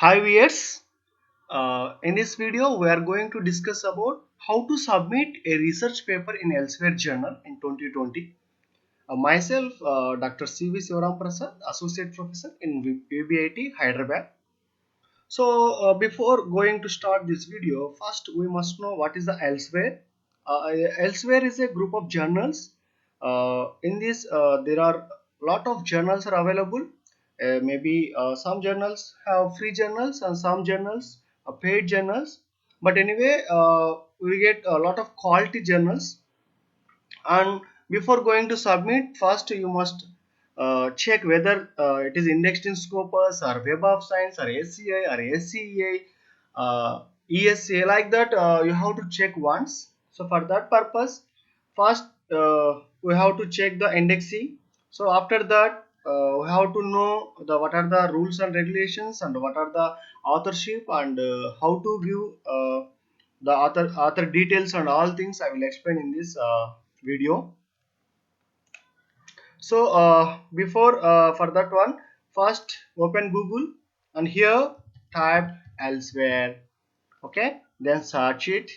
Hi viewers, in this video we are going to discuss about how to submit a research paper in Elsewhere journal in 2020. Myself, Dr. C.V. Sivaram Prasad, Associate Professor in UBIT Hyderabad. So before going to start this video, first we must know what is the Elsewhere. Elsewhere is a group of journals. In this there are lot of journals are available. Maybe some journals have free journals and some journals are paid journals. But anyway, we get a lot of quality journals, and before going to submit, first you must check whether it is indexed in Scopus or Web of Science or SCI or SCEA, ESA, like that. You have to check once. So for that purpose, first we have to check the indexing. So after that, we have to know what are the rules and regulations and what are the authorship and how to give the author details and all things I will explain in this video. So before for that one, first open Google and here type Elsewhere. Okay, then search it,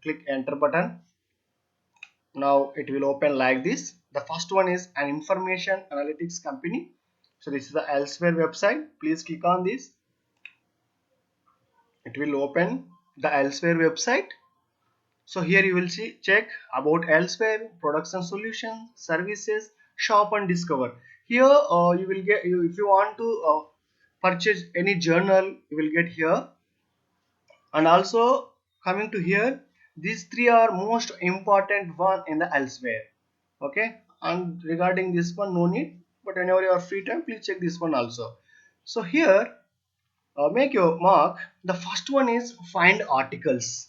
click enter button. Now it will open like this. The first one is an information analytics company. So this is the Elsewhere website. Please click on this. It will open the Elsewhere website. So here you will see check about Elsewhere, products and solutions, services, shop and discover. Here you will get, if you want to purchase any journal, you will get here. And also coming to here, these three are most important one in the Elsewhere. Okay, and regarding this one no need, but whenever you are free time, please check this one also. So here make your mark. The first one is find articles,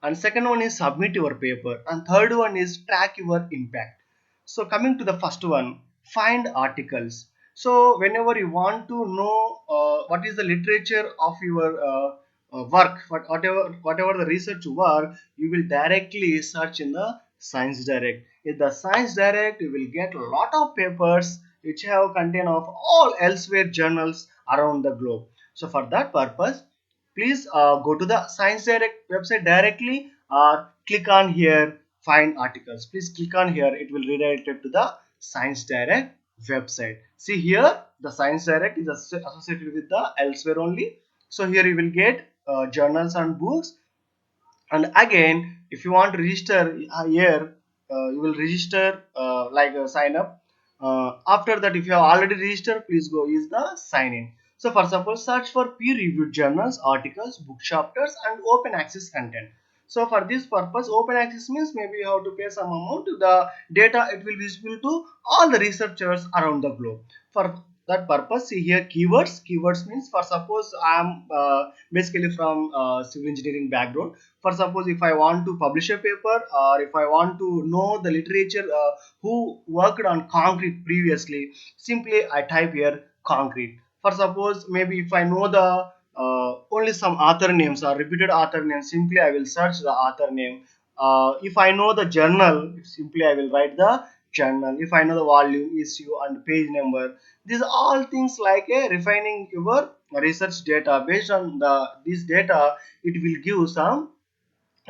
and second one is submit your paper, and third one is track your impact. So coming to the first one, find articles. So whenever you want to know what is the literature of your work, whatever the research work, you will directly search in the Science Direct. In the Science Direct you will get a lot of papers which have content of all Elsewhere journals around the globe. So for that purpose, please go to the Science Direct website directly or click on here find articles. Please click on here, it will redirect it to the Science Direct website. See here the Science Direct is associated with the Elsewhere only. So here you will get journals and books. And again, if you want to register here, you will register sign up. After that, if you have already registered, please go use the sign in. So for example, search for peer reviewed journals, articles, book chapters and open access content. So for this purpose, open access means maybe you have to pay some amount. The data it will be visible to all the researchers around the globe. For that purpose, see here keywords. Keywords means, for suppose I am basically from civil engineering background. For suppose if I want to publish a paper, or if I want to know the literature who worked on concrete previously, simply I type here concrete. For suppose maybe if I know the only some author names or repeated author names, simply I will search the author name. If I know the journal, simply I will write the journal. If I know the volume, issue and page number, these are all things like a refining your research data. Based on this data, it will give some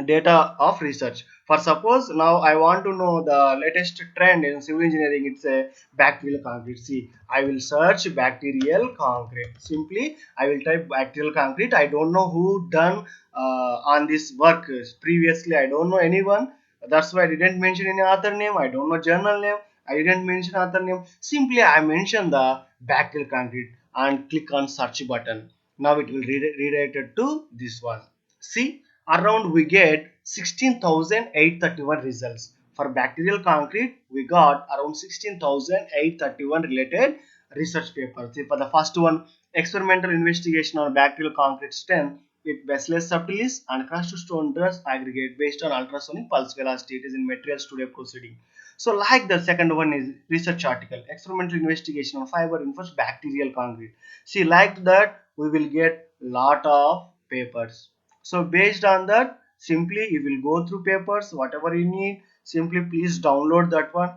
data of research. For suppose now I want to know the latest trend in civil engineering, it's a bacterial concrete. See, I will search bacterial concrete. Simply I will type bacterial concrete. I don't know who done on this work previously. I don't know anyone. That's why I didn't mention any author name. I don't know journal name. I didn't mention author name. Simply I mention the bacterial concrete and click on search button. Now it will redirect it to this one. See, around we get 16,831 results. For bacterial concrete, we got around 16,831 related research papers. See, for the first one, experimental investigation on bacterial concrete strength with Bacillus subtilis and crushed stone dust aggregate based on ultrasonic pulse velocity. It is in materials today proceeding. So like the second one is research article, experimental investigation on fiber reinforced bacterial concrete. See, like that we will get lot of papers. So based on that, simply you will go through papers, whatever you need, simply please download that one.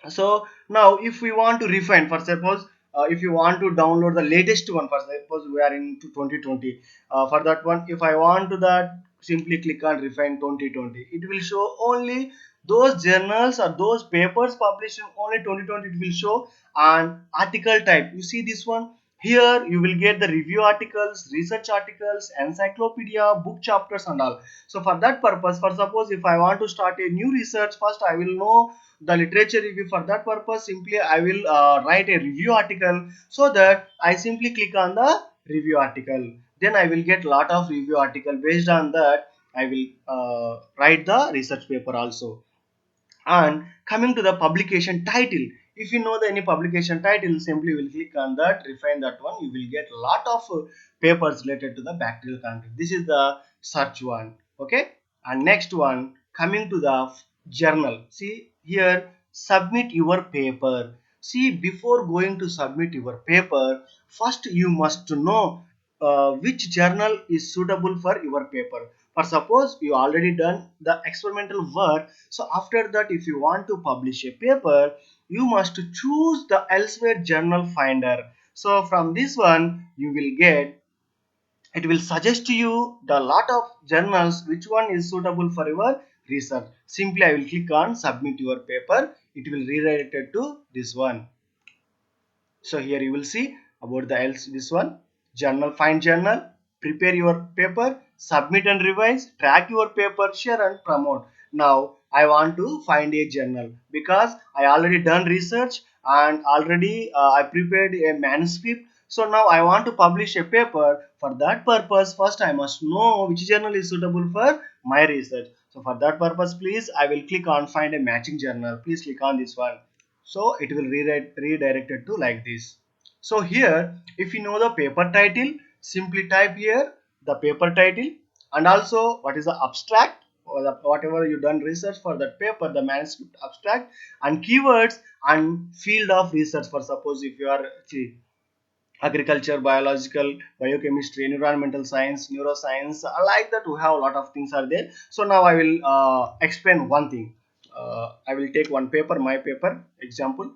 So now if we want to refine, for suppose if you want to download the latest one, for suppose we are in 2020, for that one, if I want to that, simply click on refine 2020. It will show only those journals or those papers published in only 2020. It will show an article type. You see this one here, you will get the review articles, research articles, encyclopedia, book chapters and all. So for that purpose, for suppose if I want to start a new research, first I will know the literature review. For that purpose, simply I will write a review article, so that I simply click on the review article. Then I will get lot of review article. Based on that, I will write the research paper also. And coming to the publication title, if you know the any publication title, simply will click on that, refine that one. You will get a lot of papers related to the bacterial content. This is the search one. Okay. And next one, coming to the journal. See here, submit your paper. See, before going to submit your paper, first you must know which journal is suitable for your paper. For suppose you already done the experimental work, so after that, if you want to publish a paper, you must choose the elsewhere journal finder. So from this one, you will get, it will suggest to you the lot of journals which one is suitable for your research. Simply I will click on submit your paper. It will redirect it to this one. So here you will see about the else this one, journal, find journal, prepare your paper, submit and revise, track your paper, share and promote. Now I want to find a journal because I already done research and already I prepared a manuscript. So now I want to publish a paper. For that purpose, first I must know which journal is suitable for my research. So for that purpose, please, I will click on find a matching journal. Please click on this one. So it will redirect it to like this. So here, if you know the paper title, simply type here the paper title, and also what is the abstract, or whatever you done research for that paper, the manuscript abstract, and keywords and field of research. For suppose if you are agriculture, biological, biochemistry, environmental science, neuroscience, like that, we have a lot of things are there. So now I will explain one thing. I will take one paper, my paper example.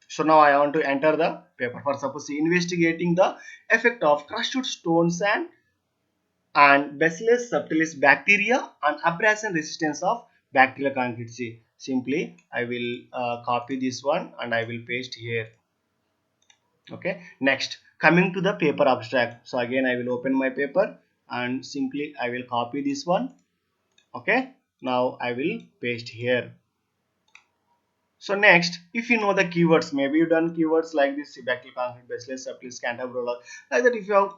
So now I want to enter the paper. For suppose investigating the effect of crushed stone sand and Bacillus subtilis bacteria and abrasion resistance of bacterial concrete. See, simply I will copy this one and I will paste here. Okay, next, coming to the paper abstract. So again I will open my paper and simply I will copy this one. Okay, now I will paste here. So next, if you know the keywords, maybe you done keywords like this, bacterial concrete, bacillus subtilis, cantabrola, like that. If you have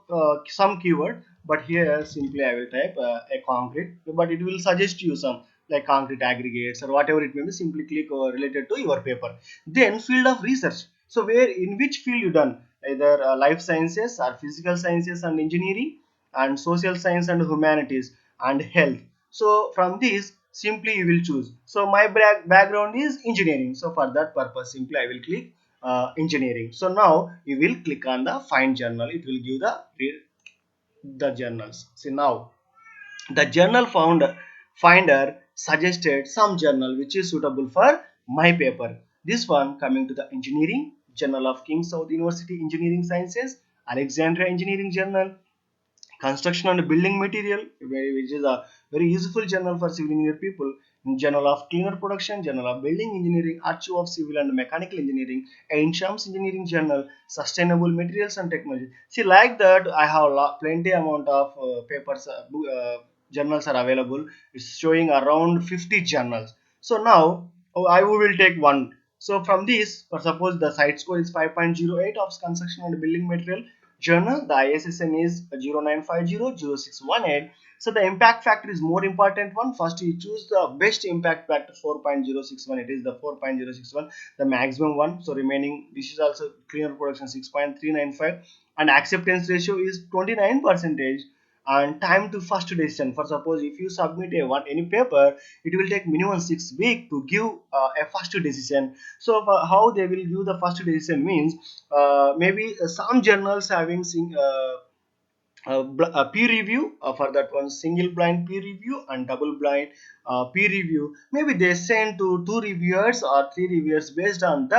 some keyword, but here simply I will type a concrete, but it will suggest you some like concrete aggregates or whatever it may be. Simply click related to your paper. Then field of research. So where, in which field you done, either life sciences or physical sciences and engineering, and social science and humanities and health. So from this, simply you will choose. So my background is engineering, so for that purpose simply I will click engineering. So now you will click on the find journal. It will give the journals. See, now the journal finder suggested some journal which is suitable for my paper. This one, coming to the engineering, Journal of King Saud University Engineering Sciences, Alexandria Engineering Journal, construction and building material, which is a very useful journal for civil engineer people, journal of cleaner production, journal of building engineering, archive of civil and mechanical engineering, Ain Shams engineering journal, sustainable materials and technology. See, like that I have plenty amount of papers, journals are available. It's showing around 50 journals. So now I will take one. So from this, for suppose the site score is 5.08 of construction and building material journal, the ISSN is 09500618. So the impact factor is more important one. First you choose the best impact factor, 4.061. It is the 4.061, the maximum one. So remaining, this is also cleaner production 6.395, and acceptance ratio is 29%. And time to first decision, for suppose if you submit any paper, it will take minimum 6 weeks to give a first decision. So how they will give the first decision means, maybe some journals having peer review, for that one single blind peer review and double blind peer review. Maybe they send to 2 reviewers or 3 reviewers. Based on that